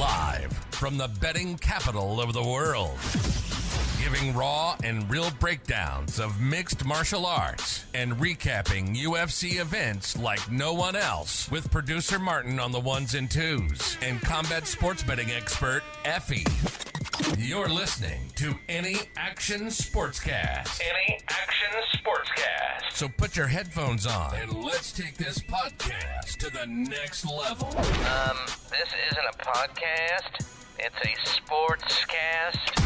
Live from the betting capital of the world. Giving raw and real breakdowns of mixed martial arts and recapping UFC events like no one else, with producer Martin on the ones and twos and combat sports betting expert Effie. You're listening to Any Action Sportscast. Any Action Sportscast. So put your headphones on and let's take this podcast to the next level. This isn't a podcast. It's a sportscast.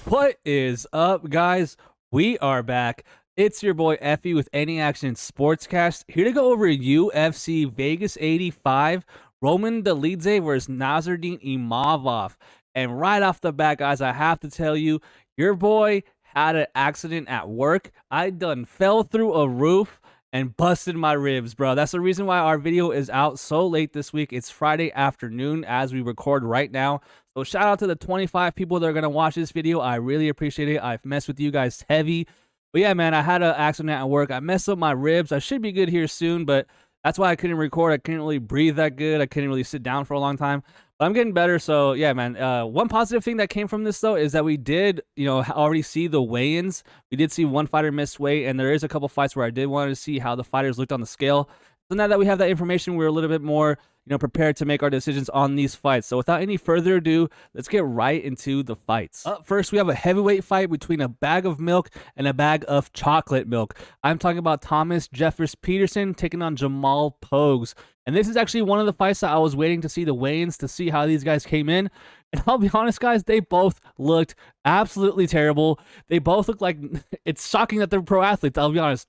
What is up, guys? We are back. It's your boy Effie with Any Action Sportscast, here to go over UFC Vegas 85, Roman Dolidze versus Nasruddin Imavov. And right off the bat, guys, I have to tell you, your boy had an accident at work. I done fell through a roof and busted my ribs, bro. That's the reason why our video is out so late this week. It's Friday afternoon as we record right now. So shout out to the 25 people that are going to watch this video. I really appreciate it. I've messed with you guys heavy. But yeah, man, I had an accident at work. I messed up my ribs. I should be good here soon, but that's why I couldn't record. I couldn't really breathe that good. I couldn't really sit down for a long time. But I'm getting better. So yeah, man. One positive thing that came from this though is that we did, already see the weigh-ins. We did see one fighter miss weight, and there is a couple fights where I did want to see how the fighters looked on the scale. So now that we have that information, we're a little bit more, prepared to make our decisions on these fights. So without any further ado, let's get right into the fights. Up first, we have a heavyweight fight between a bag of milk and a bag of chocolate milk. I'm talking about Thomas Jeffers Petersen taking on Jamal Pogues. And this is actually one of the fights that I was waiting to see the weigh-ins to see how these guys came in. And I'll be honest, guys, they both looked absolutely terrible. They both look like, it's shocking that they're pro athletes, I'll be honest.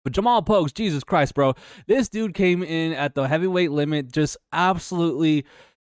But Jamal Pogues, Jesus Christ, bro. This dude came in at the heavyweight limit just absolutely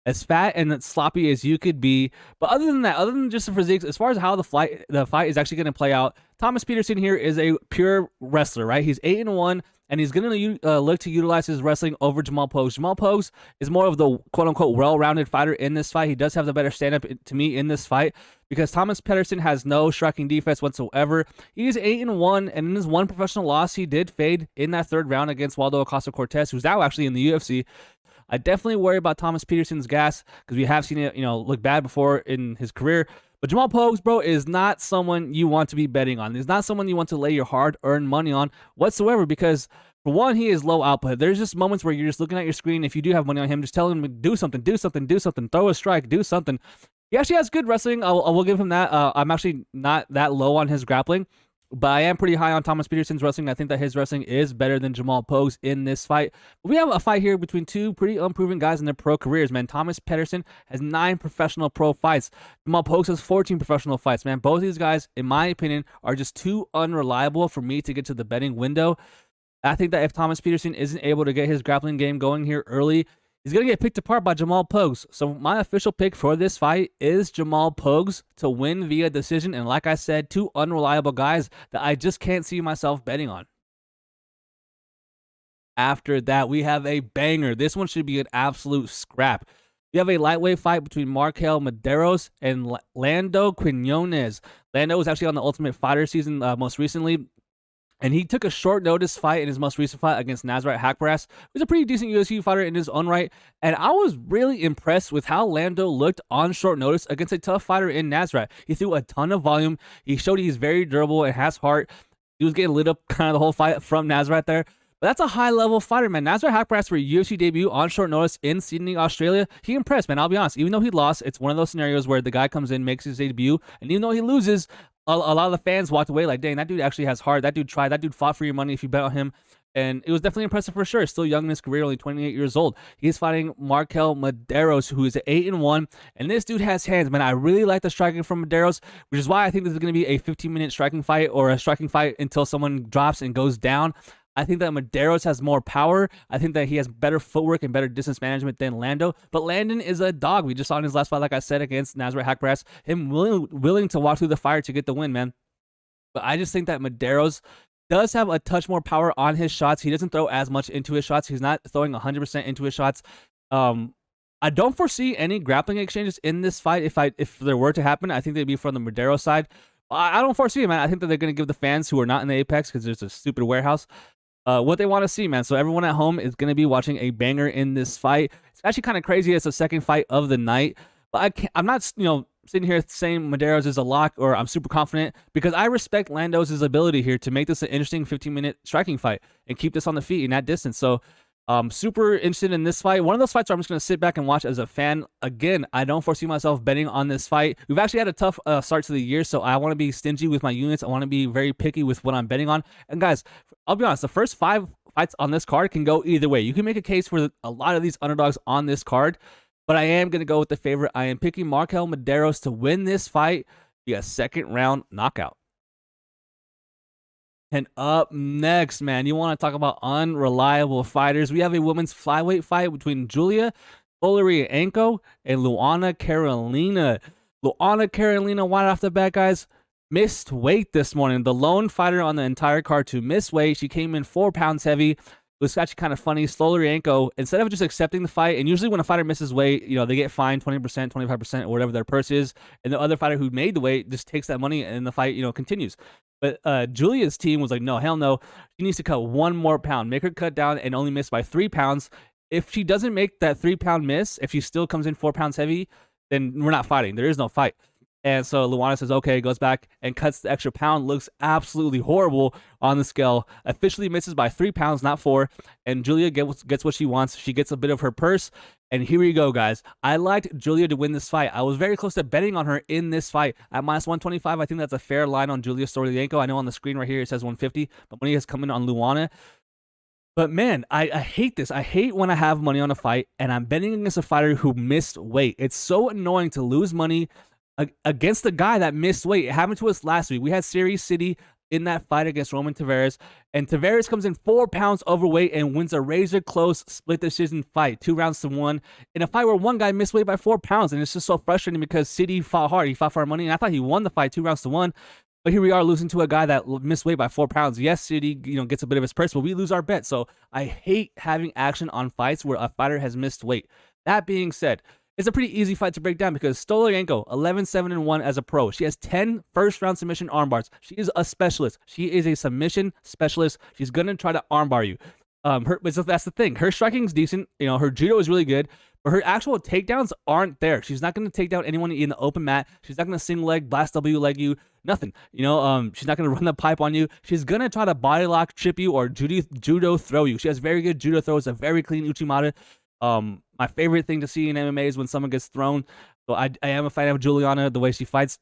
as fat and sloppy as you could be. But other than that, other than just the physiques, as far as how the fight is actually going to play out, Thomas Petersen here is a pure wrestler, right? He's 8-1, and he's going to look to utilize his wrestling over Jamal Pogues. Jamal Pogues is more of the quote-unquote well-rounded fighter in this fight. He does have the better stand-up to me in this fight because Thomas Petersen has no striking defense whatsoever. He's 8-1, and in his one professional loss, he did fade in that third round against Waldo Acosta-Cortez, who's now actually in the UFC. I definitely worry about Thomas Petersen's gas because we have seen it, look bad before in his career. But Jamal Pogues, bro, is not someone you want to be betting on. He's not someone you want to lay your hard-earned money on whatsoever because, for one, he is low output. There's just moments where you're just looking at your screen. If you do have money on him, just tell him, do something, throw a strike, do something. He actually has good wrestling. I will give him that. I'm actually not that low on his grappling, but I am pretty high on Thomas Petersen's wrestling. I think that his wrestling is better than Jamal Pogues in this fight. We have a fight here between two pretty unproven guys in their pro careers, man. Thomas Petersen has 9 professional pro fights. Jamal Pogues has 14 professional fights, man. Both of these guys, in my opinion, are just too unreliable for me to get to the betting window. I think that if Thomas Petersen isn't able to get his grappling game going here early, he's going to get picked apart by Jamal Pogues. So my official pick for this fight is Jamal Pogues to win via decision. And like I said, 2 unreliable guys that I just can't see myself betting on. After that, we have a banger. This one should be an absolute scrap. We have a lightweight fight between Marquel Mederos and Landon Quiñones. Landon was actually on the Ultimate Fighter season most recently. And he took a short notice fight in his most recent fight against Nasrat Haqparast, who's a pretty decent UFC fighter in his own right. And I was really impressed with how Lando looked on short notice against a tough fighter in Nasrat. He threw a ton of volume. He showed he's very durable and has heart. He was getting lit up kind of the whole fight from Nasrat there. But that's a high-level fighter, man. Nasrat Haqparast for a UFC debut on short notice in Sydney, Australia. He impressed, man. I'll be honest. Even though he lost, it's one of those scenarios where the guy comes in, makes his debut, and even though he loses, a lot of the fans walked away like, dang, that dude actually has heart. That dude tried. That dude fought for your money if you bet on him. And it was definitely impressive for sure. Still young in his career, only 28 years old. He's fighting Marquel Mederos, who is 8-1. And this dude has hands, man. I really like the striking from Mederos, which is why I think this is going to be a 15-minute striking fight or a striking fight until someone drops and goes down. I think that Mederos has more power. I think that he has better footwork and better distance management than Lando. But Landon is a dog. We just saw in his last fight, like I said, against Nasrat Haqparast, him willing to walk through the fire to get the win, man. But I just think that Mederos does have a touch more power on his shots. He doesn't throw as much into his shots. He's not throwing 100% into his shots. I don't foresee any grappling exchanges in this fight. If there were to happen, I think they'd be from the Mederos side. I don't foresee it, man. I think that they're going to give the fans who are not in the Apex, because there's a stupid warehouse, what they want to see, man. So everyone at home is going to be watching a banger in this fight. It's actually kind of crazy. It's the second fight of the night, but I'm not, sitting here saying Mederos is a lock or I'm super confident, because I respect Lando's ability here to make this an interesting 15-minute striking fight and keep this on the feet in that distance. So super interested in this fight. One of those fights where I'm just going to sit back and watch as a fan. Again, I don't foresee myself betting on this fight. We've actually had a tough start to the year, so I want to be stingy with my units. I want to be very picky with what I'm betting on. And guys, I'll be honest, the first 5 fights on this card can go either way. You can make a case for a lot of these underdogs on this card, but I am going to go with the favorite. I am picking Marquel Mederos to win this fight via second round knockout. And up next, man, you want to talk about unreliable fighters. We have a women's flyweight fight between Julija Stoliarenko and Luana Carolina. Luana Carolina, right off the bat, guys, missed weight this morning. The lone fighter on the entire card to miss weight. She came in 4 pounds heavy. It was actually kind of funny. Stoliarenko, instead of just accepting the fight, and usually when a fighter misses weight, they get fined 20%, 25%, or whatever their purse is, and the other fighter who made the weight just takes that money and the fight, continues. But Julia's team was like, no, hell no. She needs to cut 1 more pound, make her cut down and only miss by 3 pounds. If she doesn't make that 3 pound miss, if she still comes in 4 pounds heavy, then we're not fighting. There is no fight. And so Luana says, okay, goes back and cuts the extra pound, looks absolutely horrible on the scale, officially misses by 3 pounds, not 4, and Julia gets what she wants. She gets a bit of her purse, and here we go, guys. I liked Julia to win this fight. I was very close to betting on her in this fight at minus 125. I think that's a fair line on Julija Stoliarenko. I know on the screen right here it says 150, but money has come in on Luana. But man, I hate this. I hate when I have money on a fight, and I'm betting against a fighter who missed weight. It's so annoying to lose money against the guy that missed weight. It happened to us last week. We had Series City in that fight against Roman Tavares, and Tavares comes in 4 pounds overweight and wins a razor close split decision fight, 2 rounds to 1, in a fight where one guy missed weight by 4 pounds. And it's just so frustrating because City fought hard. He fought for our money, and I thought he won the fight 2 rounds to 1. But here we are losing to a guy that missed weight by 4 pounds. Yes, City, gets a bit of his purse, but we lose our bet. So I hate having action on fights where a fighter has missed weight. That being said, it's a pretty easy fight to break down because Stoliarenko, 11-7-1 as a pro. She has 10 first-round submission armbars. She is a specialist. She is a submission specialist. She's going to try to armbar you. That's the thing. Her striking's decent. Her judo is really good, but her actual takedowns aren't there. She's not going to take down anyone in the open mat. She's not going to single leg, blast W leg you, nothing. She's not going to run the pipe on you. She's going to try to body lock, trip you, or judo throw you. She has very good judo throws, a very clean uchimata. My favorite thing to see in MMA is when someone gets thrown. So I am a fan of Juliana, the way she fights.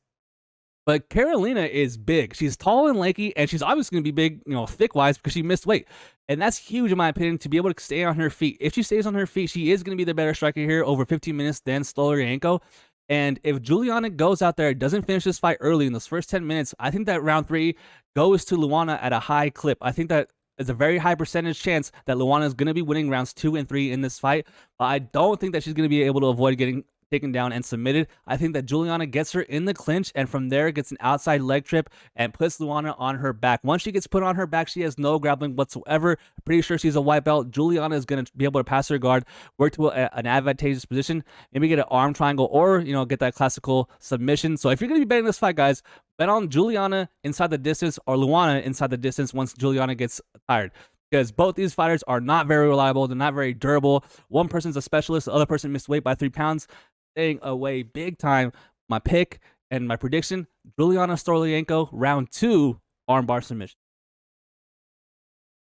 But Carolina is big. She's tall and lanky, and she's obviously going to be big, thick-wise, because she missed weight. And that's huge, in my opinion, to be able to stay on her feet. If she stays on her feet, she is going to be the better striker here over 15 minutes than Stoliarenko. And if Juliana goes out there, doesn't finish this fight early in those first 10 minutes, I think that round 3 goes to Luana at a high clip. I think that there's a very high percentage chance that Luana is going to be winning rounds 2 and 3 in this fight. I don't think that she's going to be able to avoid getting taken down and submitted. I think that Juliana gets her in the clinch, and from there gets an outside leg trip and puts Luana on her back. Once she gets put on her back, she has no grappling whatsoever. Pretty sure she's a white belt. Juliana is going to be able to pass her guard, work to an advantageous position, maybe get an arm triangle, or get that classical submission. So if you're going to be betting this fight, guys, bet on Juliana inside the distance or Luana inside the distance once Juliana gets tired. Because both these fighters are not very reliable. They're not very durable. One person's a specialist. The other person missed weight by 3 pounds. Staying away big time. My pick and my prediction, Juliana Stoliarenko, round 2, armbar submission.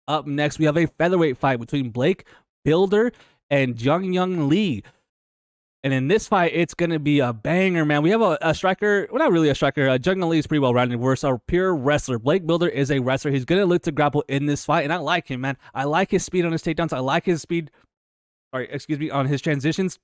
Up next, we have a featherweight fight between Blake Bilder and Jeong Lee. And in this fight, it's going to be a banger, man. We have a striker. Well, not really a striker. Jeong Lee is pretty well-rounded. We're a pure wrestler. Blake Bilder is a wrestler. He's going to look to grapple in this fight, and I like him, man. I like his speed on his takedowns. I like his speed, on his transitions.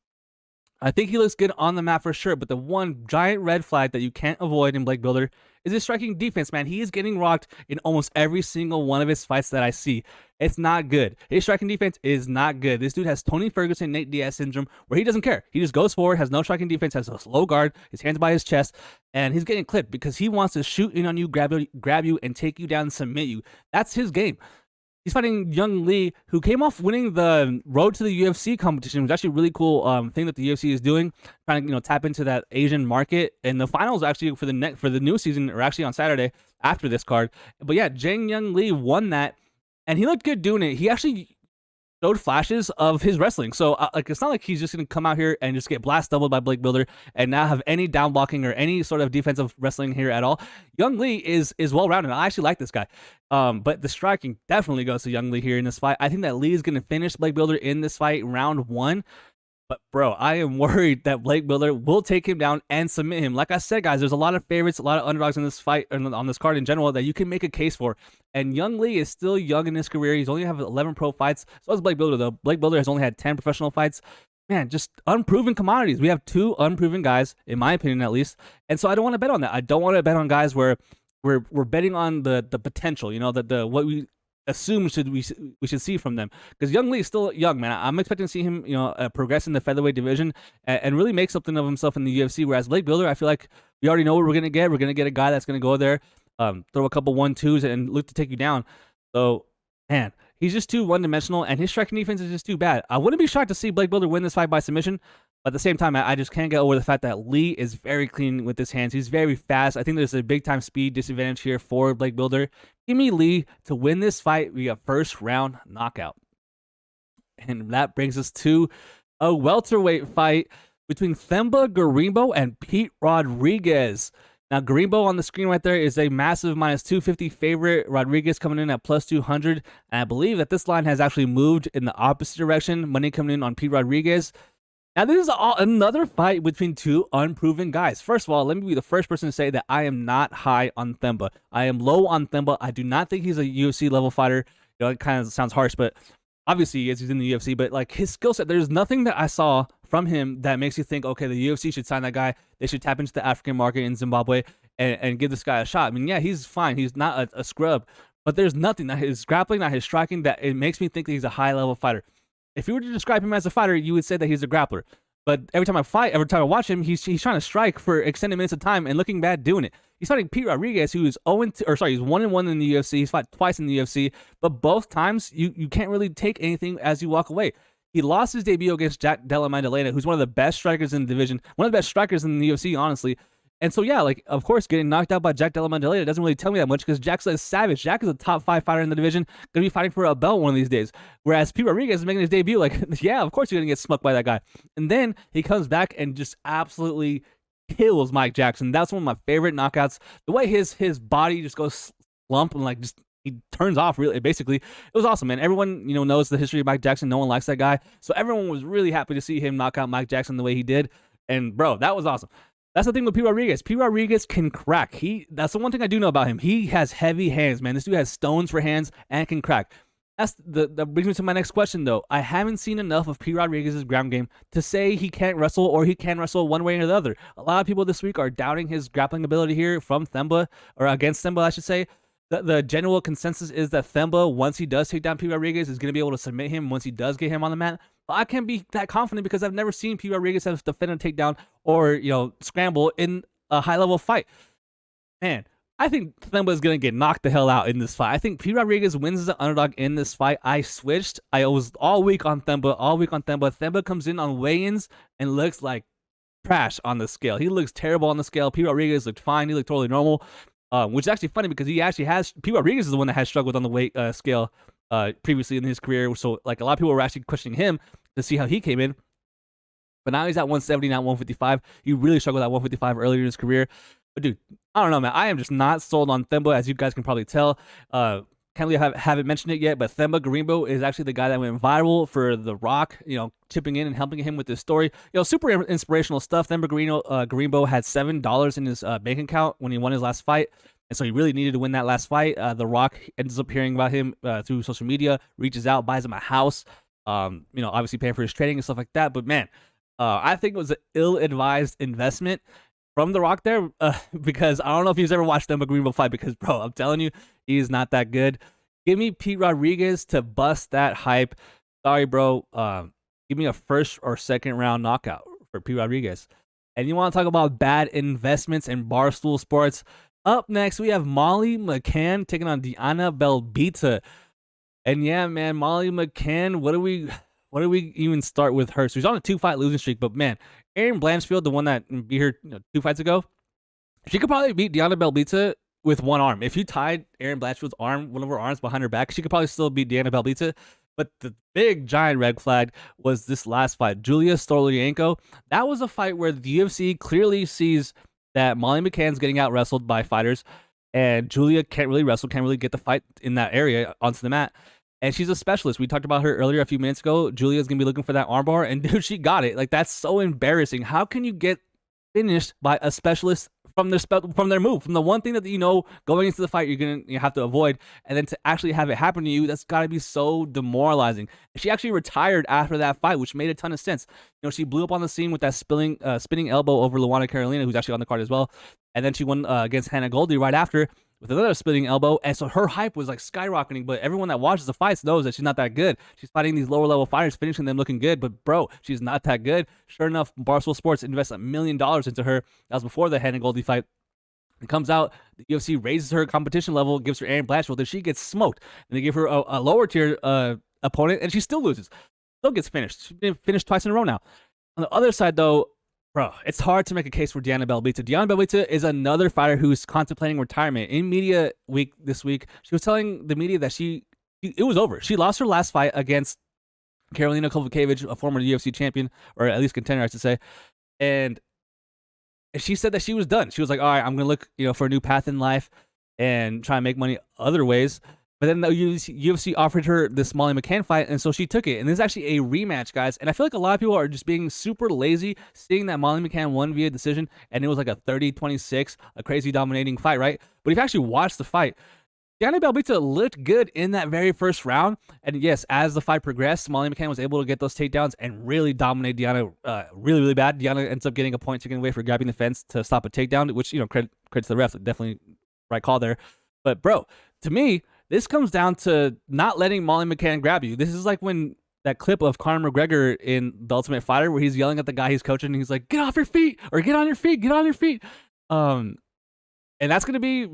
I think he looks good on the mat for sure, but the one giant red flag that you can't avoid in Blake Bilder is his striking defense, man. He is getting rocked in almost every single one of his fights that I see. It's not good. His striking defense is not good. This dude has Tony Ferguson, Nate Diaz syndrome, where he doesn't care. He just goes forward, has no striking defense, has a slow guard, his hands by his chest, and he's getting clipped because he wants to shoot in on you, grab you, and take you down and submit you. That's his game. He's fighting Jeong Lee, who came off winning the Road to the UFC competition, which is actually a really cool thing that the UFC is doing, trying to tap into that Asian market. And the finals actually for the new season are actually on Saturday after this card. But yeah, Jeong Lee won that, and he looked good doing it. He actually showed flashes of his wrestling. So like, it's not like he's just gonna come out here and just get blast doubled by Blake Bilder and not have any down blocking or any sort of defensive wrestling here at all. Young Lee is well rounded. I actually like this guy. But the striking definitely goes to Young Lee here in this fight. I think that Lee is gonna finish Blake Bilder in this fight round 1. But bro, I am worried that Blake Bilder will take him down and submit him. Like I said, guys, there's a lot of favorites, a lot of underdogs in this fight, on this card in general, that you can make a case for. And Young Lee is still young in his career. He's only have 11 pro fights. So is Blake Bilder, though. Blake Bilder has only had 10 professional fights. Man, just unproven commodities. We have 2 unproven guys, in my opinion, at least. And so I don't want to bet on that. I don't want to bet on guys where we're betting on the potential. You know, what we assume we should see from them, because Young Lee is still young, man. I'm expecting to see him, progress in the featherweight division and really make something of himself in the UFC. Whereas Blake Bilder, I feel like we already know what we're gonna get. We're gonna get a guy that's gonna go there, throw a couple 1-2s and look to take you down. So, man, he's just too one-dimensional, and his striking defense is just too bad. I wouldn't be shocked to see Blake Bilder win this fight by submission. But at the same time, I just can't get over the fact that Lee is very clean with his hands. He's very fast. I think there's a big-time speed disadvantage here for Blake Bilder. Give me Lee to win this fight via first-round knockout. And that brings us to a welterweight fight between Themba Gorimbo and Pete Rodriguez. Now, Gorimbo on the screen right there is a massive -250 favorite. Rodriguez coming in at +200. And I believe that this line has actually moved in the opposite direction. Money coming in on Pete Rodriguez. Now, this is another fight between 2 unproven guys. First of all, let me be the first person to say that I am not high on Themba. I am low on Themba. I do not think he's a UFC level fighter. You know, it kind of sounds harsh, but obviously he is. He's in the UFC. But like, his skill set, there's nothing that I saw from him that makes you think, okay, the UFC should sign that guy. They should tap into the African market in Zimbabwe and give this guy a shot. I mean, yeah, he's fine. He's not a scrub, but there's nothing, not his grappling, not his striking, that it makes me think that he's a high level fighter. If you were to describe him as a fighter, you would say that he's a grappler. But every time I watch him, he's trying to strike for extended minutes of time and looking bad doing it. He's fighting Pete Rodriguez, who is he's 1-1 in the UFC. He's fought twice in the UFC, but both times you can't really take anything as you walk away. He lost his debut against Jack Della Maddalena, who's one of the best strikers in the division, one of the best strikers in the UFC, honestly. And so, yeah, like, of course, getting knocked out by Jack Della Maddalena doesn't really tell me that much, because Jack's a savage. Jack is a top 5 fighter in the division, going to be fighting for a belt one of these days. Whereas Pete Rodriguez is making his debut. Like, yeah, of course you're going to get smucked by that guy. And then he comes back and just absolutely kills Mike Jackson. That's one of my favorite knockouts. The way his body just goes slump and, like, just he turns off, really, basically. It was awesome, man. Everyone, knows the history of Mike Jackson. No one likes that guy. So everyone was really happy to see him knock out Mike Jackson the way he did. And, bro, that was awesome. That's the thing with Pete Rodriguez. Pete Rodriguez can crack. That's the one thing I do know about him. He has heavy hands, man. This dude has stones for hands and can crack. That brings me to my next question, though. I haven't seen enough of Pete Rodriguez's ground game to say he can't wrestle, or he can wrestle one way or the other. A lot of people this week are doubting his grappling ability here from Themba, or against Themba, I should say. The general consensus is that Themba, once he does take down Pete Rodriguez, is going to be able to submit him once he does get him on the mat. But I can't be that confident, because I've never seen Pete Rodriguez have to defend a takedown or, scramble in a high-level fight. Man, I think Themba is going to get knocked the hell out in this fight. I think Pete Rodriguez wins as an underdog in this fight. I switched. I was all week on Themba. Themba comes in on weigh-ins and looks like trash on the scale. He looks terrible on the scale. Pete Rodriguez looked fine. He looked totally normal. Which is actually funny, because Pete Rodriguez is the one that has struggled on the weight scale previously in his career. So, like, a lot of people were actually questioning him to see how he came in. But now he's at 170, not 155. He really struggled at 155 earlier in his career. But, dude, I don't know, man. I am just not sold on Themba, as you guys can probably tell. Can't really haven't mentioned it yet, but Themba Gorimbo is actually the guy that went viral for The Rock, chipping in and helping him with this story. Super inspirational stuff. Themba Gorimbo had $7 in his bank account when he won his last fight, and so he really needed to win that last fight. The Rock ends up hearing about him through social media, reaches out, buys him a house, obviously paying for his training and stuff like that. But, man, I think it was an ill-advised investment from The Rock there, because I don't know if he's ever watched Themba Gorimbo fight, because, bro, I'm telling you, he's not that good. Give me Pete Rodriguez to bust that hype. Sorry, bro. Give me a first or second round knockout for Pete Rodriguez. And you want to talk about bad investments in Barstool Sports? Up next, we have Molly McCann taking on Diana Belbita. And yeah, man, Molly McCann, what do we even start with her? So she's on a 2-fight losing streak, but man, Erin Blanchfield, the one that beat her 2 fights ago, she could probably beat Diana Belbita with one arm. If you tied Erin Blanchfield's arm, one of her arms behind her back, she could probably still beat Diana Belbita. But the big giant red flag was this last fight, Julia Stoliarenko. That was a fight where the UFC clearly sees that Molly McCann's getting out wrestled by fighters, and Julia can't really wrestle, can't really get the fight in that area onto the mat. And she's a specialist. We talked about her earlier a few minutes ago. Julia's going to be looking for that armbar, and dude, she got it. Like, that's so embarrassing. How can you get finished by a specialist from their move, from the one thing that you know going into the fight you have to avoid, and then to actually have it happen to you? That's got to be so demoralizing. She actually retired after that fight, which made a ton of sense. You know, she blew up on the scene with that spinning elbow over Luana Carolina, who's actually on the card as well, and then she won against Hannah Goldie right after with another spinning elbow, and so her hype was like skyrocketing. But everyone that watches the fights knows that she's not that good. She's fighting these lower level fighters, finishing them looking good, but bro, she's not that good. Sure enough, Barstool Sports invested $1 million into her. That was before the Hannah Goldie fight. It comes out, the UFC raises her competition level, gives her Erin Blanchfield, and she gets smoked. And they give her a lower tier opponent, and she still loses. Still gets finished. She's been finished twice in a row now. On the other side, though, bro, it's hard to make a case for Diana Belbita. Diana Belbita is another fighter who's contemplating retirement. In media week this week, she was telling the media that it was over. She lost her last fight against Karolina Kowalkiewicz, a former UFC champion, or at least contender, I should say. And she said that she was done. She was like, all right, I'm going to look, for a new path in life and try and make money other ways. But then the UFC offered her this Molly McCann fight, and so she took it. And this is actually a rematch, guys. And I feel like a lot of people are just being super lazy, seeing that Molly McCann won via decision, and it was like a 30-26, a crazy dominating fight, right? But if you actually watch the fight, Diana Belbita looked good in that very first round. And yes, as the fight progressed, Molly McCann was able to get those takedowns and really dominate Diana really, really bad. Diana ends up getting a point taken away for grabbing the fence to stop a takedown, which, credit to the ref. Definitely right call there. But, bro, to me, this comes down to not letting Molly McCann grab you. This is like when that clip of Conor McGregor in The Ultimate Fighter where he's yelling at the guy he's coaching and he's like, get off your feet, or get on your feet, get on your feet. And that's going to be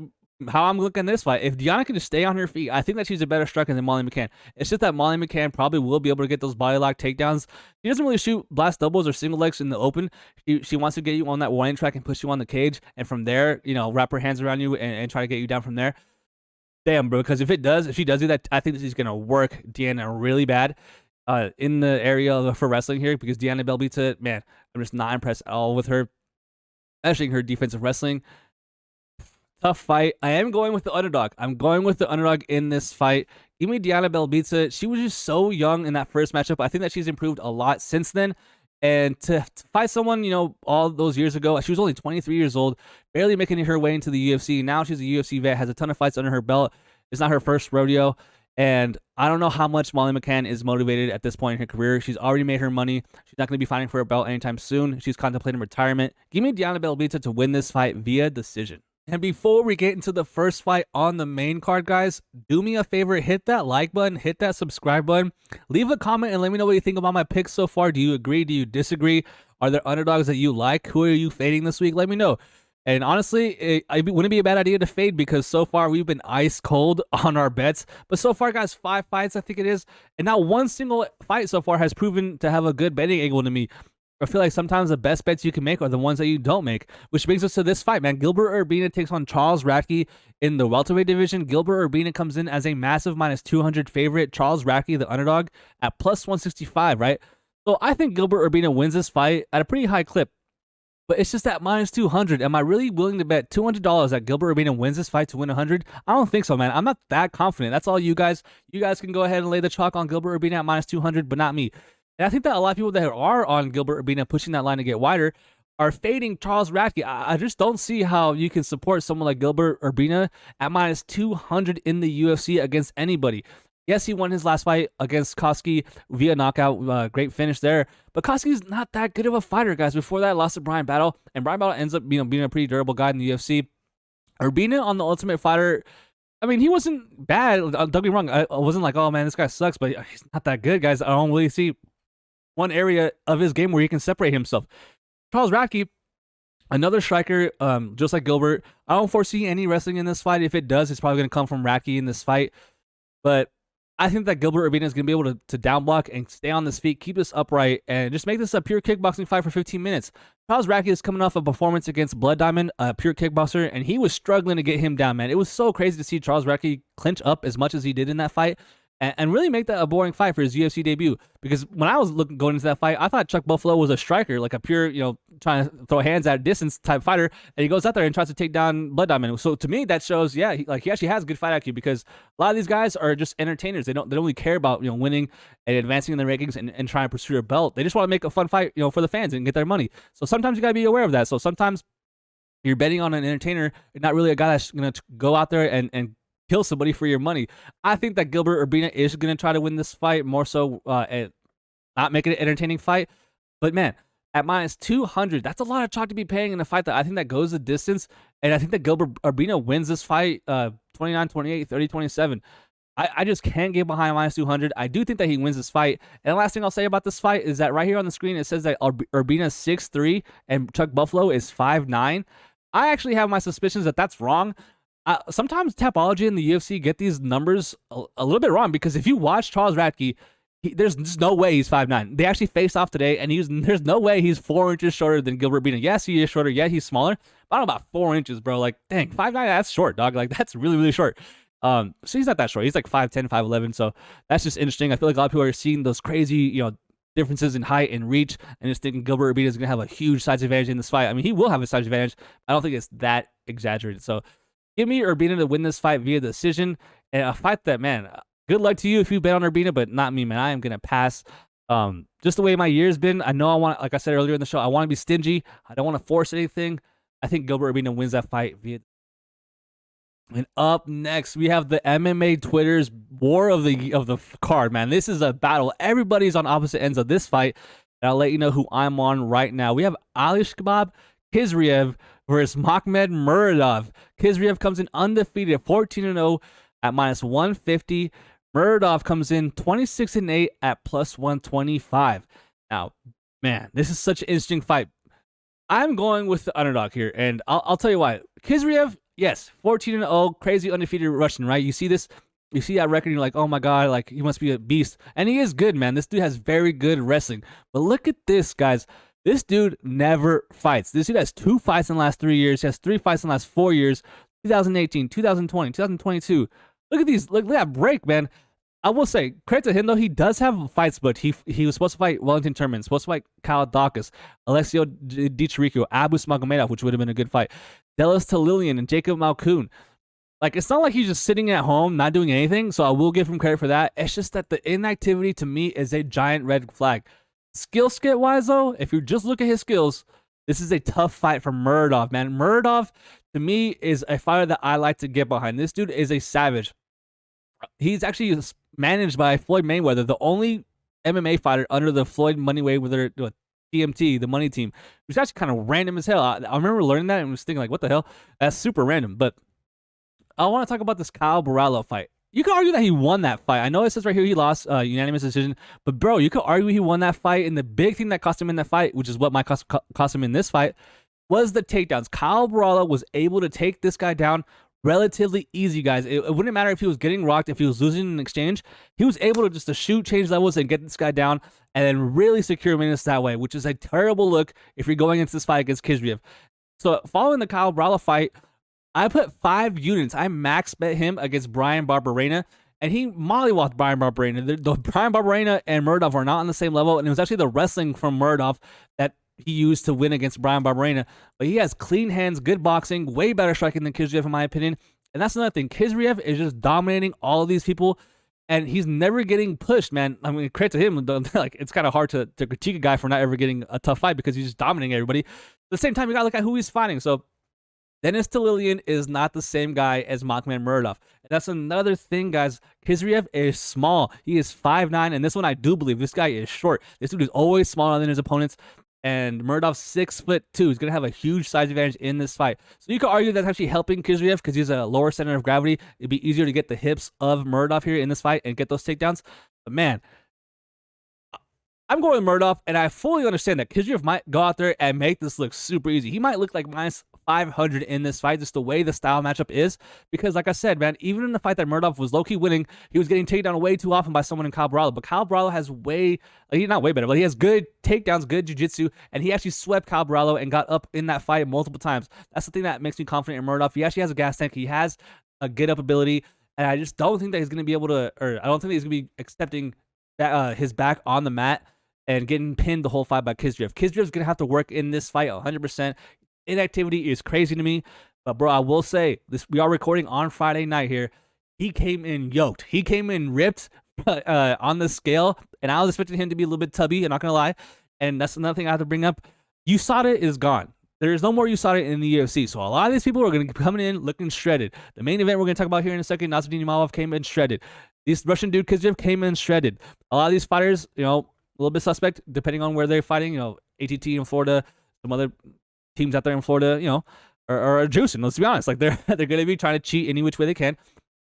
how I'm looking at this fight. If Diana can just stay on her feet, I think that she's a better striker than Molly McCann. It's just that Molly McCann probably will be able to get those body lock takedowns. She doesn't really shoot blast doubles or single legs in the open. She wants to get you on that warning track and push you on the cage, and from there, wrap her hands around you and try to get you down from there. Damn, bro, because if she does do that, I think that she's going to work Diana really bad in the area for wrestling here, because Diana Belbita, man, I'm just not impressed at all with her, especially her defensive wrestling. Tough fight. I am going with the underdog. I'm going with the underdog in this fight. Give me Diana Belbita. She was just so young in that first matchup. I think that she's improved a lot since then. And to fight someone, all those years ago, she was only 23 years old, barely making her way into the UFC. Now she's a UFC vet, has a ton of fights under her belt. It's not her first rodeo. And I don't know how much Molly McCann is motivated at this point in her career. She's already made her money. She's not going to be fighting for a belt anytime soon. She's contemplating retirement. Give me Diana Belbita to win this fight via decision. And before we get into the first fight on the main card, guys, do me a favor, hit that like button, hit that subscribe button, leave a comment, and let me know what you think about my picks so far. Do you agree? Do you disagree? Are there underdogs that you like? Who are you fading this week? Let me know. And honestly, it wouldn't be a bad idea to fade, because so far we've been ice cold on our bets. But so far, guys, 5 fights, I think it is. And not one single fight so far has proven to have a good betting angle to me. I feel like sometimes the best bets you can make are the ones that you don't make, which brings us to this fight, man. Gilbert Urbina takes on Charles Radtke in the welterweight division. Gilbert Urbina comes in as a massive -200 favorite. Charles Radtke, the underdog, at +165, right? So I think Gilbert Urbina wins this fight at a pretty high clip, but it's just at -200. Am I really willing to bet $200 that Gilbert Urbina wins this fight to win 100? I don't think so, man. I'm not that confident. That's all you guys. You guys can go ahead and lay the chalk on Gilbert Urbina at -200, but not me. And I think that a lot of people that are on Gilbert Urbina pushing that line to get wider are fading Charles Radtke. I just don't see how you can support someone like Gilbert Urbina at -200 in the UFC against anybody. Yes, he won his last fight against Koski via knockout. Great finish there. But Koski's not that good of a fighter, guys. Before that, lost to Brian Battle. And Brian Battle ends up being a pretty durable guy in the UFC. Urbina on the Ultimate Fighter, I mean, he wasn't bad. Don't get me wrong. I wasn't like, oh, man, this guy sucks. But he's not that good, guys. I don't really see one area of his game where he can separate himself. Charles Radtke, another striker, just like Gilbert. I don't foresee any wrestling in this fight. If it does, it's probably going to come from Radtke in this fight. But I think that Gilbert Urbina is going to be able to down block and stay on his feet, keep this upright, and just make this a pure kickboxing fight for 15 minutes. Charles Radtke is coming off a performance against Blood Diamond, a pure kickboxer, and he was struggling to get him down, man. It was so crazy to see Charles Radtke clinch up as much as he did in that fight and really make that a boring fight for his UFC debut. Because when I was going into that fight, I thought Chuck Buffalo was a striker, like a pure, trying to throw hands at distance type fighter, and he goes out there and tries to take down Blood Diamond. So to me, that shows, he actually has good fight IQ, because a lot of these guys are just entertainers. They don't really care about winning and advancing in the rankings and trying to pursue their belt. They just want to make a fun fight, for the fans and get their money. So sometimes you gotta be aware of that. So sometimes you're betting on an entertainer, not really a guy that's gonna go out there and kill somebody for your money. I think that Gilbert Urbina is going to try to win this fight more so and not make it an entertaining fight. But man, at minus 200, that's a lot of chalk to be paying in a fight that I think that goes the distance. And I think that Gilbert Urbina wins this fight 29-28, 30-27. I just can't get behind minus 200. I do think that he wins this fight. And the last thing I'll say about this fight is that right here on the screen, it says that Urbina is 6'3" and Chuck Buffalo is 5'9". I actually have my suspicions that that's wrong. Sometimes Tapology and the UFC get these numbers a little bit wrong, because if you watch Charles Radtke, there's just no way he's 5'9". They actually faced off today, and there's no way he's 4 inches shorter than Gilbert Urbina. Yes, he is shorter. Yeah, he's smaller. But I don't know about 4 inches, bro. Like, dang, 5'9", that's short, dog. Like, that's really, really short. So he's not that short. He's like 5'10", 5'11". So that's just interesting. I feel like a lot of people are seeing those crazy, differences in height and reach, and just thinking Gilbert Urbina is going to have a huge size advantage in this fight. I mean, he will have a size advantage. I don't think it's that exaggerated. So give me Urbina to win this fight via decision, and a fight that, man, good luck to you if you bet on Urbina, but not me, man. I am going to pass. Just the way my year's been, I know like I said earlier in the show, I want to be stingy. I don't want to force anything. I think Gilbert Urbina wins that fight via. And up next, we have the MMA Twitter's war of the card, man. This is a battle. Everybody's on opposite ends of this fight, and I'll let you know who I'm on right now. We have Aliaskhab Khizriev versus Makhmud Muradov. Khizriev comes in undefeated, 14-0 at minus 150. Muradov comes in 26-8 at plus 125. Now, man, this is such an interesting fight. I'm going with the underdog here, and I'll tell you why. Khizriev, yes, 14-0, crazy undefeated Russian, right? You see this, you see that record, and you're like, oh my god, like he must be a beast, and he is good, man. This dude has very good wrestling. But look at this, guys. This dude never fights. This dude has 2 fights in the last 3 years. He has 3 fights in the last 4 years. 2018, 2020, 2022. Look at these. Look at that break, man. I will say, credit to him, though, he does have fights, but he was supposed to fight Wellington Turman, supposed to fight Kyle Dawkins, Alexio DiCirico, Abus Magomedov, which would have been a good fight, Delis Talilian, and Jacob Malkoon. Like, it's not like he's just sitting at home, not doing anything, so I will give him credit for that. It's just that the inactivity, to me, is a giant red flag. Skill wise, though, if you just look at his skills, this is a tough fight for Muradov, man. Muradov, to me, is a fighter that I like to get behind. This dude is a savage. He's actually managed by Floyd Mayweather, the only MMA fighter under the Floyd Money Mayweather TMT, the money team, which is actually kind of random as hell. I remember learning that and was thinking, like, what the hell? That's super random. But I want to talk about this Kyle Barallo fight. You could argue that he won that fight. I know it says right here he lost unanimous decision, but bro, you could argue he won that fight, and the big thing that cost him in that fight, which is what might cost him in this fight, was the takedowns. Kyle Barallo was able to take this guy down relatively easy, guys. It wouldn't matter if he was getting rocked, if he was losing in exchange. He was able to just shoot, change levels, and get this guy down, and then really secure minutes that way, which is a terrible look if you're going into this fight against Khizriev. So following the Kyle Barallo fight, I put 5 units. I max bet him against Brian Barberena, and he mollywalked Brian Barberena. The Brian Barberena and Muradov are not on the same level, and it was actually the wrestling from Muradov that he used to win against Brian Barberena. But he has clean hands, good boxing, way better striking than Khizriev, in my opinion. And that's another thing. Khizriev is just dominating all of these people, and he's never getting pushed, man. I mean, credit to him. Like, it's kind of hard to critique a guy for not ever getting a tough fight because he's just dominating everybody. At the same time, you got to look at who he's fighting. So Denis Talilian is not the same guy as Makhmud Muradov. And that's another thing, guys. Khizriev is small. He is 5'9", and this one I do believe. This guy is short. This dude is always smaller than his opponents. And Muradov's 6'2". He's going to have a huge size advantage in this fight. So you could argue that's actually helping Khizriev because he's a lower center of gravity. It'd be easier to get the hips of Muradov here in this fight and get those takedowns. But man, I'm going with Muradov, and I fully understand that Khizriev might go out there and make this look super easy. He might look like minus 500 in this fight, just the way the style matchup is. Because, like I said, man, even in the fight that Muradov was low-key winning, he was getting taken down way too often by someone in Kyle Barallo. But Kyle Barallo has he's not way better, but he has good takedowns, good jiu-jitsu, and he actually swept Kyle Barallo and got up in that fight multiple times. That's the thing that makes me confident in Muradov. He actually has a gas tank. He has a get-up ability, and I just don't think that he's going to be able to, or I don't think that he's going to be accepting that, his back on the mat and getting pinned the whole fight by Khizriev. Khizriev's going to have to work in this fight 100%. Inactivity is crazy to me. But, bro, I will say, we are recording on Friday night here. He came in yoked. He came in ripped on the scale. And I was expecting him to be a little bit tubby, I'm not going to lie. And that's another thing I have to bring up. USADA is gone. There is no more USADA in the UFC. So a lot of these people are going to be coming in looking shredded. The main event we're going to talk about here in a second, Nasruddin Imavov came in shredded. This Russian dude, Khizriev, came in shredded. A lot of these fighters, a little bit suspect, depending on where they're fighting. ATT in Florida, some other teams out there in Florida, are juicing. Let's be honest. Like they're going to be trying to cheat any which way they can.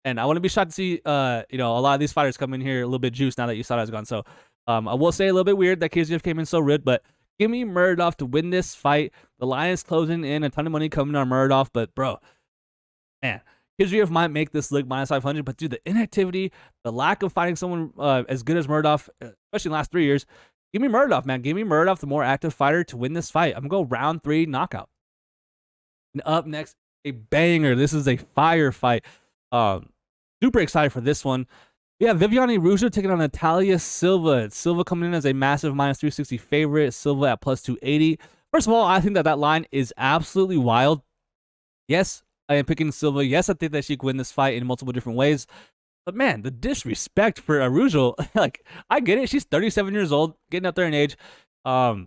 And I wouldn't be shocked to see, a lot of these fighters come in here a little bit juiced now that USADA has gone. So I will say a little bit weird that Khizriev came in so ripped, but give me Muradov to win this fight. The line is closing in, a ton of money coming on Muradov, but bro, man, Khizriev might make this look minus 500, but dude, the inactivity, the lack of fighting someone as good as Muradov, especially in the last 3 years, give me Muradov, man. Give me Muradov, the more active fighter, to win this fight. I'm going to go round 3 knockout. And up next, a banger. This is a fire fight. Super excited for this one. We have Viviane Russo taking on Natalia Silva. Silva coming in as a massive minus 360 favorite. Silva at plus 280. First of all, I think that line is absolutely wild. Yes, I am picking Silva. Yes, I think that she could win this fight in multiple different ways. But man, the disrespect for Araujo, like, I get it. She's 37 years old, getting up there in age. But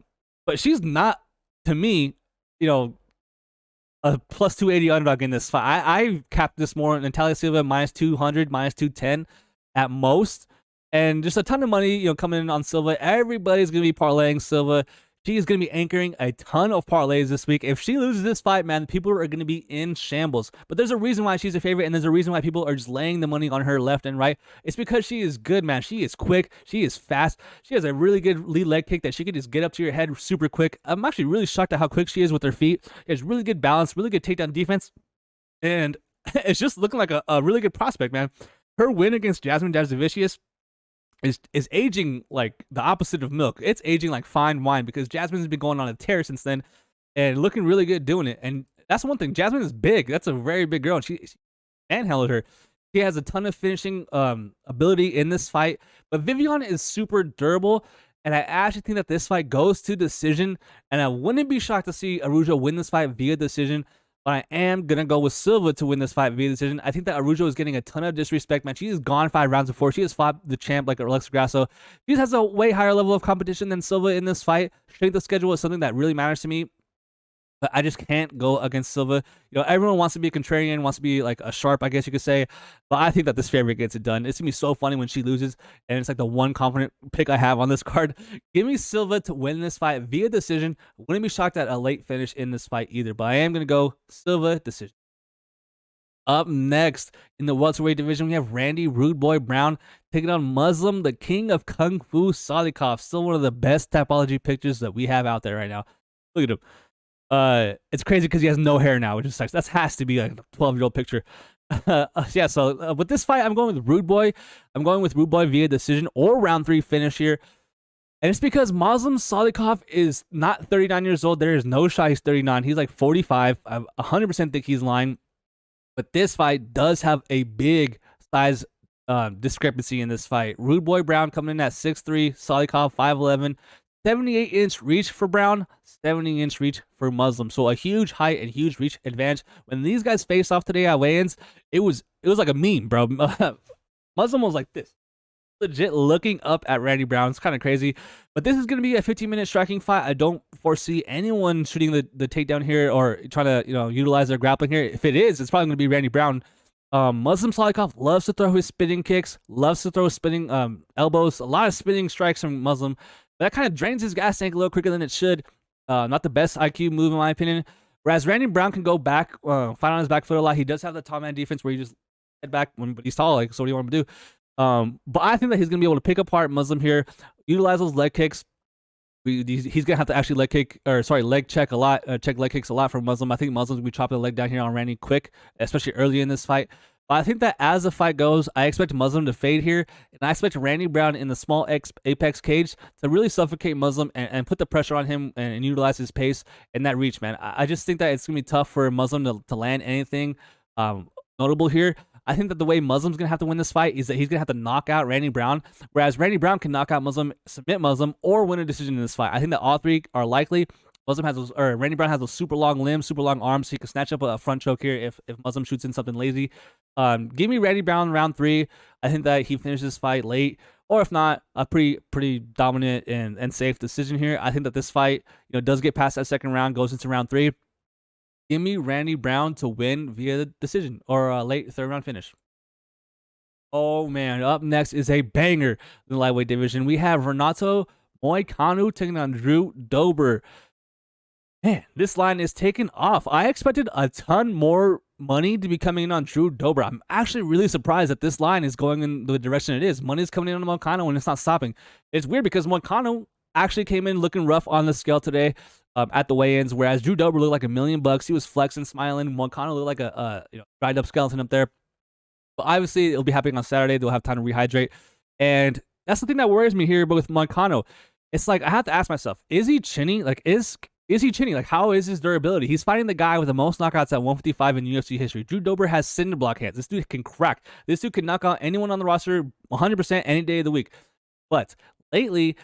she's not, to me, a plus 280 underdog in this fight. I capped this more. Natalia Silva minus 200, minus 210 at most. And just a ton of money, coming in on Silva. Everybody's going to be parlaying Silva. She is going to be anchoring a ton of parlays this week. If she loses this fight, man, people are going to be in shambles. But there's a reason why she's a favorite, and there's a reason why people are just laying the money on her left and right. It's because she is good, man. She is quick. She is fast. She has a really good lead leg kick that she can just get up to your head super quick. I'm actually really shocked at how quick she is with her feet. She has really good balance, really good takedown defense, and it's just looking like a really good prospect, man. Her win against Jasmine Jasudavicius is aging like the opposite of milk. It's aging like fine wine, because Jasmine's been going on a tear since then and looking really good doing it. And that's one thing. Jasmine is big. That's a very big girl, and she manhandled her. She has a ton of finishing ability in this fight. But Viviane is super durable, and I actually think that this fight goes to decision, and I wouldn't be shocked to see Araujo win this fight via decision. But I am going to go with Silva to win this fight via decision. I think that Araujo is getting a ton of disrespect, man. She has gone 5 rounds before. She has fought the champ like Alexa Grasso. She has a way higher level of competition than Silva in this fight. Strength of schedule is something that really matters to me. But I just can't go against Silva. Everyone wants to be a contrarian, wants to be like a sharp, I guess you could say. But I think that this favorite gets it done. It's going to be so funny when she loses, and it's like the one confident pick I have on this card. Give me Silva to win this fight via decision. Wouldn't be shocked at a late finish in this fight either. But I am going to go Silva decision. Up next in the welterweight division, we have Randy Rude Boy Brown taking on Muslim, the king of Kung Fu, Salikov. Still one of the best typology pictures that we have out there right now. Look at him. It's crazy because he has no hair now, which is sucks. That has to be like a 12-year-old picture. So with this fight, I'm going with Rude Boy. I'm going with Rude Boy via decision or round 3 finish here. And it's because Muslim Salikov is not 39 years old. There is no shot he's 39. He's like 45. I 100% think he's lying. But this fight does have a big size discrepancy in this fight. Rude Boy Brown coming in at 6'3", Salikov 5'11". 78-inch reach for Brown, 70-inch reach for Muslim. So a huge height and huge reach advantage. When these guys face off today at weigh-ins, it was like a meme, bro. Muslim was like this, legit looking up at Randy Brown. It's kind of crazy. But this is going to be a 15-minute striking fight. I don't foresee anyone shooting the takedown here or trying to utilize their grappling here. If it is, it's probably going to be Randy Brown. Muslim Salikov loves to throw his spinning kicks, loves to throw spinning elbows, a lot of spinning strikes from Muslim. That kind of drains his gas tank a little quicker than it should. Not the best IQ move, in my opinion. Whereas Randy Brown can go back, fight on his back foot a lot. He does have the tall man defense where he just head back but he's tall. Like, so what do you want him to do? But I think that he's going to be able to pick apart Muslim here, utilize those leg kicks, He's gonna have to actually leg check a lot, check leg kicks a lot from Muslim. I think Muslim's gonna be chopping the leg down here on Randy quick, especially early in this fight. But I think that as the fight goes, I expect Muslim to fade here, and I expect Randy Brown in the small apex cage to really suffocate Muslim and put the pressure on him and utilize his pace and that reach, man. I just think that it's gonna be tough for Muslim to land anything notable here. I think that the way Muslim's going to have to win this fight is that he's going to have to knock out Randy Brown, whereas Randy Brown can knock out Muslim, submit Muslim, or win a decision in this fight. I think that all three are likely. Randy Brown has those super long limbs, super long arms, so he can snatch up a front choke here if Muslim shoots in something lazy. Give me Randy Brown round 3. I think that he finishes this fight late, or if not, a pretty dominant and safe decision here. I think that this fight, does get past that second round, goes into round 3. Give me Randy Brown to win via decision or a late third round finish. Oh, man. Up next is a banger in the lightweight division. We have Renato Moicano taking on Drew Dober. Man, this line is taking off. I expected a ton more money to be coming in on Drew Dober. I'm actually really surprised that this line is going in the direction it is. Money is coming in on Moicano and it's not stopping. It's weird because Moicano actually came in looking rough on the scale today. At the weigh-ins, whereas Drew Dober looked like $1,000,000. He was flexing, smiling. Moicano looked like a dried up skeleton up there. But obviously, it'll be happening on Saturday. They'll have time to rehydrate, and that's the thing that worries me here. But with Moicano, it's like I have to ask myself: is he chinny? Like, is he chinny? Like, how is his durability? He's fighting the guy with the most knockouts at 155 in UFC history. Drew Dober has cinder block hands. This dude can crack. This dude can knock out anyone on the roster 100% any day of the week. But lately,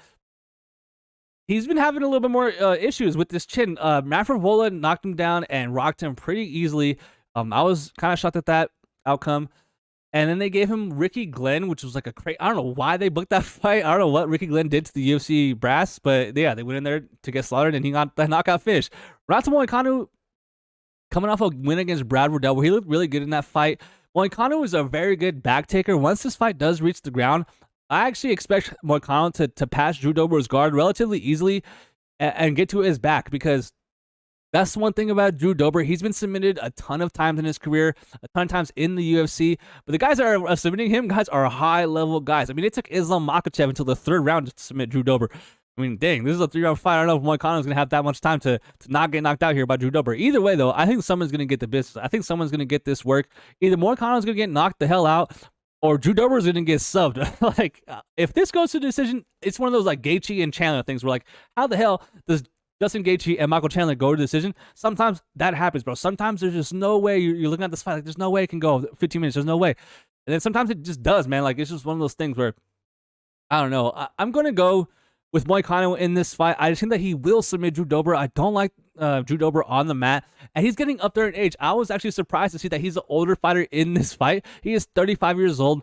he's been having a little bit more issues with this chin. Mafrovola knocked him down and rocked him pretty easily. I was kind of shocked at that outcome. And then they gave him Ricky Glenn, which was like a crazy. I don't know why they booked that fight. I don't know what Ricky Glenn did to the UFC brass, but yeah, they went in there to get slaughtered, and he got that knockout finish. Renato Moicano coming off a win against Brad Riddell, where he looked really good in that fight. Moicano is a very good back taker. Once this fight does reach the ground, I actually expect Moicano to pass Drew Dober's guard relatively easily and get to his back, because that's one thing about Drew Dober. He's been submitted a ton of times in his career, a ton of times in the UFC, but the guys that are submitting him, guys, are high-level guys. I mean, it took Islam Makhachev until the third round to submit Drew Dober. I mean, dang, this is a 3-round fight. I don't know if Moicano's going to have that much time to not get knocked out here by Drew Dober. Either way, though, I think someone's going to get the business. I think someone's going to get this work. Either Moicano's going to get knocked the hell out, or Drew Dober's going to get subbed. If this goes to decision, it's one of those like Gaethje and Chandler things where like, how the hell does Justin Gaethje and Michael Chandler go to decision? Sometimes that happens, bro. Sometimes there's just no way. You're looking at this fight, like there's no way it can go 15 minutes. There's no way. And then sometimes it just does, man. Like, it's just one of those things where, I don't know. I'm going to go with Moicano in this fight. I just think that he will submit Drew Dober. I don't like Drew Dober on the mat, and he's getting up there in age. I was actually surprised to see that he's an older fighter in this fight. He is 35 years old.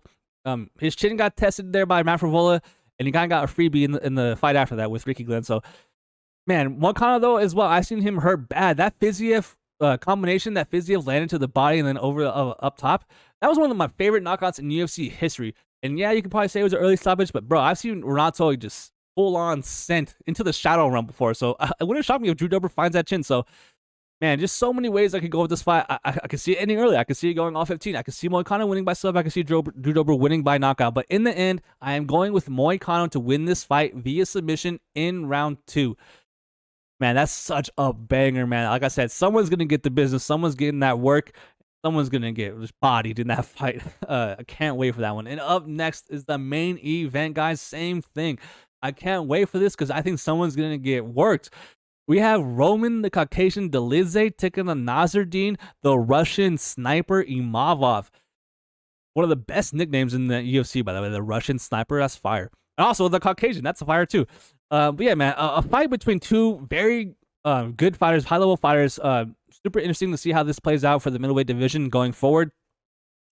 His chin got tested there by Mafrovola, and he kind of got a freebie in the fight after that with Ricky Glenn. So, man, Moicano, though, as well, I've seen him hurt bad. That Khizriev combination, that Khizriev landed to the body and then over up top, that was one of my favorite knockouts in UFC history. And yeah, you could probably say it was an early stoppage, but bro, I've seen Renato just full-on sent into the shadow realm before, so it wouldn't shock me if Drew Dober finds that chin. So, man, just so many ways I could go with this fight. I could see it ending early. I could see it going all 15. I could see Moicano winning by sub. I could see Drew Dober winning by knockout. But in the end, I am going with Moicano to win this fight via submission in round 2. Man, that's such a banger, man. Like I said, someone's going to get the business. Someone's getting that work. Someone's going to get just bodied in that fight. I can't wait for that one. And up next is the main event, guys. Same thing. I can't wait for this because I think someone's going to get worked. We have Roman the Caucasian Dolidze taking on Nasruddin the Russian sniper Imavov. One of the best nicknames in the UFC, by the way. The Russian sniper, that's fire. And also the Caucasian, that's a fire too. But yeah, man, a fight between two very good fighters, high-level fighters. Super interesting to see how this plays out for the middleweight division going forward.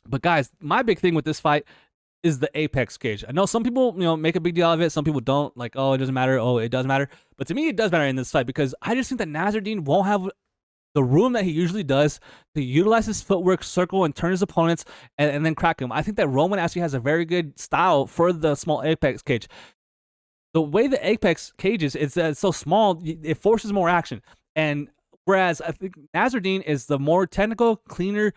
But guys, my big thing with this fight is the apex cage. I know some people, make a big deal of it. Some people don't, like, oh, it doesn't matter. Oh, it does matter. But to me, it does matter in this fight because I just think that Nasruddin won't have the room that he usually does to utilize his footwork, circle, and turn his opponents and then crack him. I think that Roman actually has a very good style for the small apex cage. The way the apex cage is, it's so small, it forces more action. And whereas I think Nasruddin is the more technical, cleaner,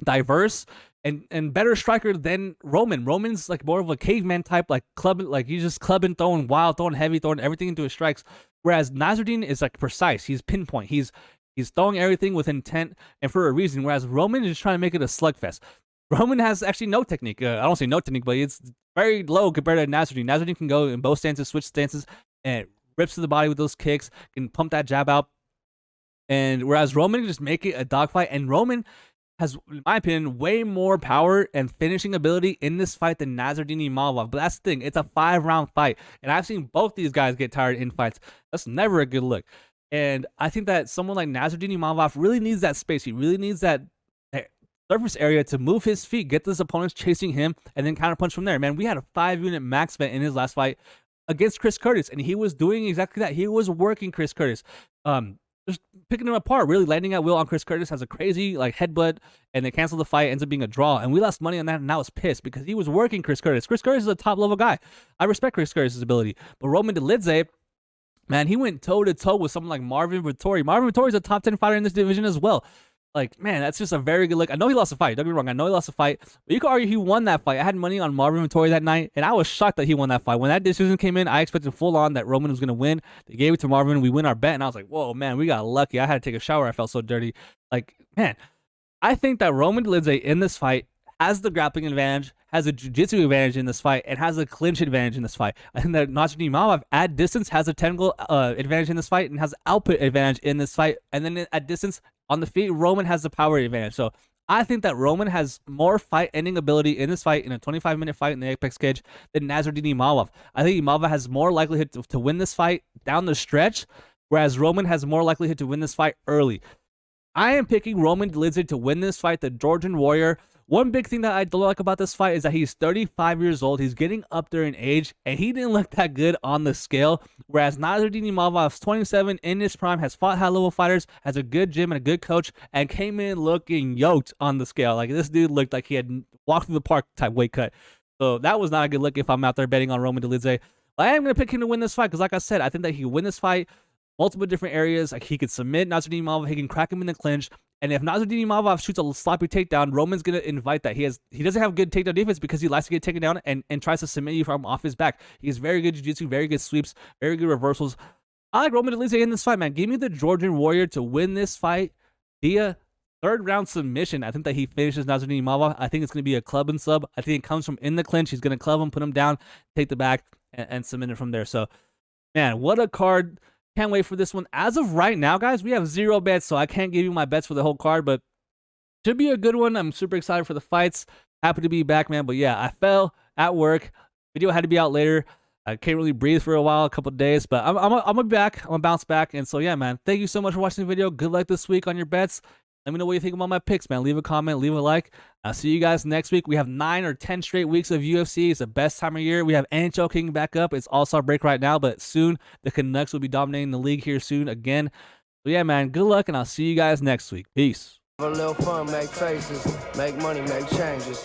diverse, and better striker than Roman. Roman's like more of a caveman type, like club, like he's just clubbing, throwing wild, throwing heavy, throwing everything into his strikes. Whereas Nasruddin is like precise. He's pinpoint. He's throwing everything with intent and for a reason. Whereas Roman is just trying to make it a slugfest. Roman has actually no technique. I don't say no technique, but it's very low compared to Nasruddin. Nasruddin can go in both stances, switch stances, and rips to the body with those kicks, can pump that jab out. And whereas Roman can just make it a dogfight, and Roman has, in my opinion, way more power and finishing ability in this fight than Nasruddin Imavov. But that's the thing. It's a 5-round fight. And I've seen both these guys get tired in fights. That's never a good look. And I think that someone like Nasruddin Imavov really needs that space. He really needs that surface area to move his feet, get his opponents chasing him, and then counterpunch from there. Man, we had a 5-unit max event in his last fight against Chris Curtis, and he was doing exactly that. He was working Chris Curtis. Just picking him apart, really landing at will on Chris Curtis, has a crazy like headbutt, and they cancel the fight, ends up being a draw, and we lost money on that, and I was pissed because he was working Chris Curtis. Chris Curtis is a top-level guy. I respect Chris Curtis' ability, but Roman Dolidze, man, he went toe-to-toe with someone like Marvin Vettori. Marvin Vettori is a top 10 fighter in this division as well. Like, man, that's just a very good look. I know he lost a fight. Don't get me wrong. I know he lost a fight. But you could argue he won that fight. I had money on Marvin Vettori that night, and I was shocked that he won that fight. When that decision came in, I expected full on that Roman was going to win. They gave it to Marvin. We win our bet, and I was like, whoa, man, we got lucky. I had to take a shower. I felt so dirty. Like, man, I think that Roman Dolidze in this fight has the grappling advantage, has a jiu-jitsu advantage in this fight, and has a clinch advantage in this fight. I think that Nasruddin Imavov at distance has a technical advantage in this fight and has output advantage in this fight. And then at distance, on the feet, Roman has the power advantage. So I think that Roman has more fight-ending ability in this fight, in a 25-minute fight in the Apex cage, than Nasruddin Imavov. I think Imavov has more likelihood to win this fight down the stretch, whereas Roman has more likelihood to win this fight early. I am picking Roman Dolidze to win this fight, the Georgian Warrior. One big thing that I don't like about this fight is that he's 35 years old. He's getting up there in age, and he didn't look that good on the scale. Whereas Nasruddin Imavov is 27, in his prime, has fought high-level fighters, has a good gym and a good coach, and came in looking yoked on the scale. Like, this dude looked like he had walked through the park type weight cut. So that was not a good look if I'm out there betting on Roman Dolidze. But I am going to pick him to win this fight because, like I said, I think that he can win this fight multiple different areas. Like, he could submit Nasruddin Imavov, he can crack him in the clinch. And if Nasruddin Imavov shoots a sloppy takedown, Roman's going to invite that. He doesn't have good takedown defense because he likes to get taken down and tries to submit you from off his back. He has very good jiu-jitsu, very good sweeps, very good reversals. I like Roman Dolidze in this fight, man. Give me the Georgian Warrior to win this fight via third-round submission. I think that he finishes Nasruddin Imavov. I think it's going to be a club and sub. I think it comes from in the clinch. He's going to club him, put him down, take the back, and submit it from there. So, man, what a card. Can't wait for this one. As of right now, guys, we have 0 bets, so I can't give you my bets for the whole card, but should be a good one. I'm super excited for the fights. Happy to be back, man. But yeah, I fell at work. Video had to be out later. I can't really breathe for a while, a couple of days, but I'm gonna be back. I'm gonna bounce back. And so yeah, man, thank you so much for watching the video. Good luck this week on your bets. Let me know what you think about my picks, man. Leave a comment, leave a like. I'll see you guys next week. We have 9 or 10 straight weeks of UFC. It's the best time of year. We have NHL kicking back up. It's all-star break right now, but soon the Canucks will be dominating the league here soon again. So yeah, man, good luck, and I'll see you guys next week. Peace. Have a little fun, make faces, make money, make changes.